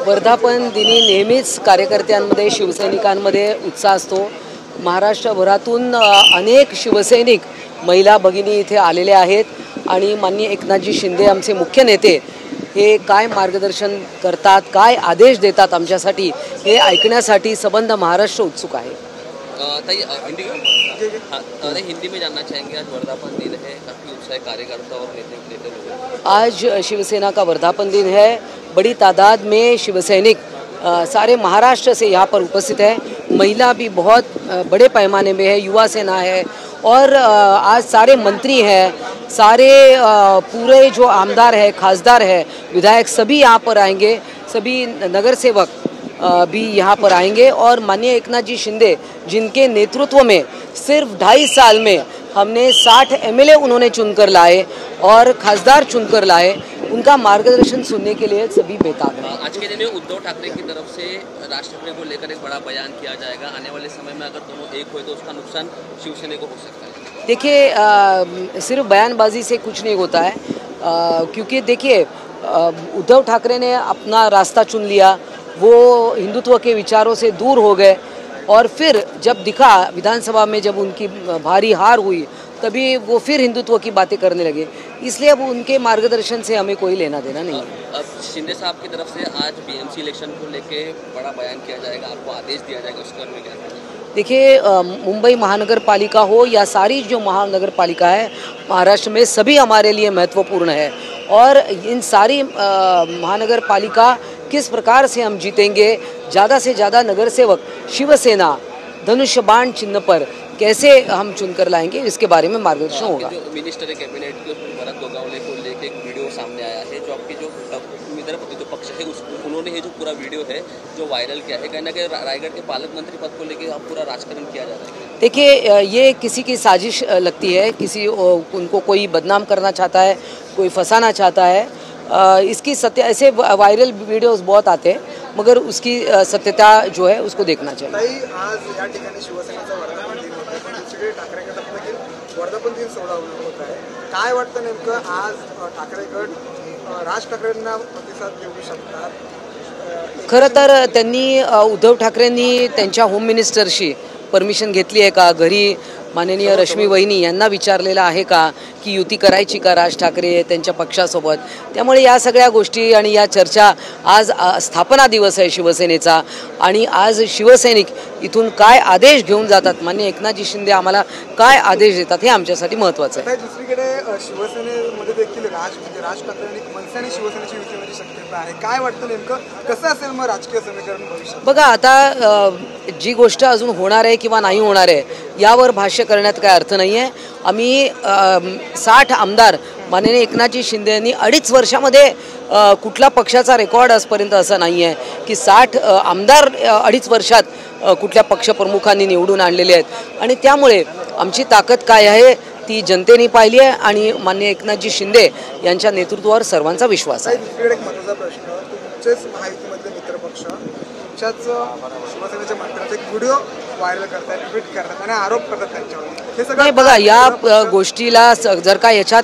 वर्धापन दिनी नेहमीच कार्यकर्त्यांमध्ये शिवसैनिकांमध्ये उत्साह असतो। महाराष्ट्रभरातून अनेक शिवसैनिक महिला भगिनी इथे आलेले आहेत आणि माननीय एकनाथजी शिंदे आमचे मुख्य नेते हे काय मार्गदर्शन करतात, काय आदेश देतात आमच्यासाठी हे ऐकण्यासाठी संबंध महाराष्ट्र उत्सुक आहे। हिंदी में जानना चाहेंगे, आज वर्धापन दिन है, काफ़ी उत्साह कार्यकर्ता और नेता लोग। आज शिवसेना का वर्धापन दिन है। बड़ी तादाद में शिवसैनिक सारे महाराष्ट्र से यहाँ पर उपस्थित है। महिला भी बहुत बड़े पैमाने में है, युवा सेना है और आज सारे मंत्री हैं, सारे पूरे जो आमदार है, खासदार है, विधायक सभी यहाँ पर आएंगे, सभी नगर सेवक भी यहाँ पर आएंगे और माननीय एकनाथ जी शिंदे जिनके नेतृत्व में सिर्फ 2.5 साल में हमने 60 एमएलए उन्होंने चुनकर लाए और खासदार चुनकर लाए, उनका मार्गदर्शन सुनने के लिए सभी बेताब हैं। आज के दिन में उद्धव ठाकरे की तरफ से राज ठाकरे को लेकर एक बड़ा बयान किया जाएगा। आने वाले समय में अगर दोनों एक हुए तो उसका नुकसान शिवसेना को हो सकता है। देखिए, सिर्फ बयानबाजी से कुछ नहीं होता है, क्योंकि देखिए उद्धव ठाकरे ने अपना रास्ता चुन लिया, वो हिंदुत्व के विचारों से दूर हो गए और फिर जब दिखा विधानसभा में जब उनकी भारी हार हुई तभी वो फिर हिंदुत्व की बातें करने लगे, इसलिए अब उनके मार्गदर्शन से हमें कोई लेना देना नहीं है। अब शिंदे साहब की तरफ से आज बीएमसी इलेक्शन को लेके बड़ा बयान किया जाएगा, आपको आदेश दिया जाएगा, उसके में क्या? देखिए, मुंबई महानगर पालिका हो या सारी जो महानगर पालिका है महाराष्ट्र में, सभी हमारे लिए महत्वपूर्ण है और इन सारी महानगर पालिका किस प्रकार से हम जीतेंगे, ज़्यादा से ज़्यादा नगर सेवक शिवसेना धनुष्य बाण चिन्ह पर कैसे हम चुनकर लाएंगे, इसके बारे में मार्गदर्शन होगा। जो मिनिस्टर कैबिनेट के भरत गोगावले को लेकर एक वीडियो सामने आया है, जो आपकी जो उम्मीदवार जो पक्ष है उन्होंने ये जो पूरा वीडियो है जो वायरल किया है, कहीं ना कहीं रायगढ़ के पालक मंत्री पद को लेकर पूरा राजकारण किया जा रहा है। देखिए, ये किसी की साजिश लगती है, किसी उनको कोई बदनाम करना चाहता है, कोई फंसाना चाहता है। इसकी सत्य ऐसे वायरल वीडियोस बहुत आते हैं, मगर उसकी सत्यता जो है उसको देखना चाहिए। आज या ठिकाणी शिवसेनेचा वर्धापन दिन होता है, पण दुसरीकडे ठाकरे गटामध्ये वर्धापन दिन सोहळा होत आहे। काय वाटतं नेमकं आज ठाकरे गट राज ठाकरेंना प्रतिसाद देऊ शकतात? खरं तर त्यांनी उद्धव ठाकरेंनी त्यांच्या होम मिनिस्टरशी परमिशन घेतली आहे का, घरी माननीय रश्मी वहिनी यांना विचारलेलं आहे का की युती करायची का राज ठाकरे त्यांच्या पक्षासोबत। त्यामुळे या सगळ्या गोष्टी आणि या चर्चा, आज स्थापना दिवस आहे शिवसेनेचा आणि आज शिवसैनिक इथून काय आदेश घेऊन जातात, माननीय एकनाथजी शिंदे आम्हाला काय आदेश देतात, हे आमच्यासाठी महत्त्वाचं आहे। दुसरीकडे शिवसेनेमध्ये देखील राज ठाकरे आणि मनसे आणि शिवसेनेची युती होण्याची शक्यता आहे। काय वाटतं नेमकं कसं असेल मग राजकीय समीकरण भविष्यात? बघा, आता जी गोष्ट अजून होणार आहे किंवा नाही होणार आहे यावर भाष्य करण्यात काय अर्थ नाही आहे। आम्ही 60 आमदार माननीय एकनाथजी शिंदे यांनी 2.5 वर्षामध्ये कुठला पक्षाचा रेकॉर्ड आजपर्यंत असं नाही आहे की 60 आमदार 2.5 वर्षात कुठल्या पक्षप्रमुखांनी निवडून आणलेले आहेत आणि त्यामुळे आमची ताकद काय आहे ती जनतेने पाहिली आहे आणि माननीय एकनाथजी शिंदे यांच्या नेतृत्वावर सर्वांचा विश्वास आहे। दुसरीकडे एक महत्त्वाचा प्रश्न, तुमचेच माहितीमधले मित्रपक्ष तुमच्याच शिवसेनेच्या मंत्र्यांचा एक व्हिडिओ व्हायरल करतात, ट्विट करतात आणि आरोप करतात त्यांच्यावर। हे सगळं बघा, या गोष्टीला जर का याच्यात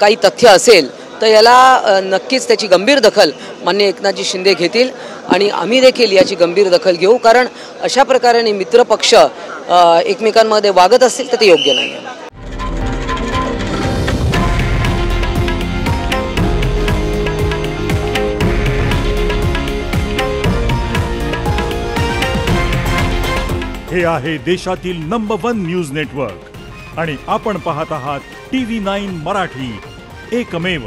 काही तथ्य असेल तर याला नक्कीच त्याची गंभीर दखल माननीय एकनाथजी शिंदे घेतील आणि आम्ही देखील याची गंभीर दखल घेऊ, कारण अशा प्रकारे मित्रपक्ष एकमेकांमध्ये वागत असतील तर ते योग्य नाही आहे। हे आहे देशातील नंबर 1 न्यूज नेटवर्क आणि आपण पाहत आहात TV9 मराठी, एकमेव।